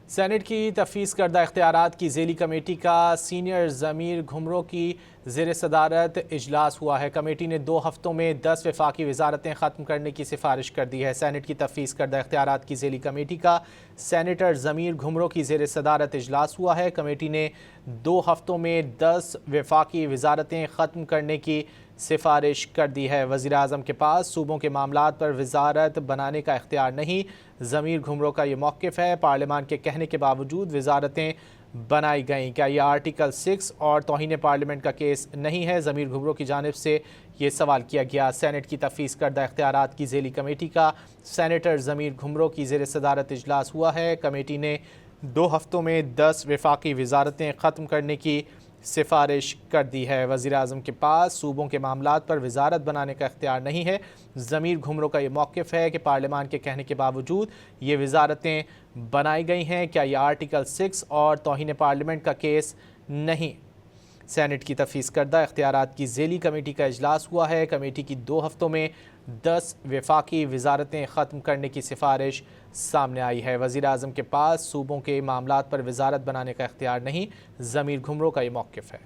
Saint کی تفویض کردہ اختیارات کی ذیلی کمیٹی کا سینئر ضمیر گھمرو کی زیر صدارت اجلاس ہوا ہے۔ کمیٹی نے 2 ہفتوں میں 10 وفاقی وزارتیں ختم کرنے کی سفارش کر دی ہے۔ سینٹ کی تفویض کردہ اختیارات کی ذیلی کمیٹی کا سینیٹر ضمیر گھمرو کی زیر صدارت اجلاس ہوا ہے۔ کمیٹی نے 2 ہفتوں میں 10 وفاقی وزارتیں ختم کرنے کی سفارش کر دی ہے۔ وزیراعظم کے پاس صوبوں کے معاملات پر وزارت بنانے کا اختیار نہیں، ضمیر گھمرو کا یہ موقف ہے۔ پارلیمان کے کہنے کے باوجود وزارتیں بنائی گئیں، کیا یہ آرٹیکل 6 اور توہین پارلیمنٹ کا کیس نہیں ہے؟ ضمیر گھمرو کی جانب سے یہ سوال کیا گیا۔ سینٹ کی تفویض کردہ اختیارات کی ذیلی کمیٹی کا سینیٹر ضمیر گھمرو کی زیر صدارت اجلاس ہوا ہے۔ کمیٹی نے 2 ہفتوں میں 10 وفاقی وزارتیں ختم کرنے کی سفارش کر دی ہے۔ وزیراعظم کے پاس صوبوں کے معاملات پر وزارت بنانے کا اختیار نہیں ہے۔ ضمیر گھمرو کا یہ موقف ہے کہ پارلیمان کے کہنے کے باوجود یہ وزارتیں بنائی گئی ہیں، کیا یہ آرٹیکل 6 اور توہین پارلیمنٹ کا کیس نہیں؟ سینٹ کی تفویض کردہ اختیارات کی ذیلی کمیٹی کا اجلاس ہوا ہے۔ کمیٹی کی 2 ہفتوں میں 10 وفاقی وزارتیں ختم کرنے کی سفارش سامنے آئی ہے۔ وزیراعظم کے پاس صوبوں کے معاملات پر وزارت بنانے کا اختیار نہیں، ضمیر گھمرو کا یہ موقف ہے۔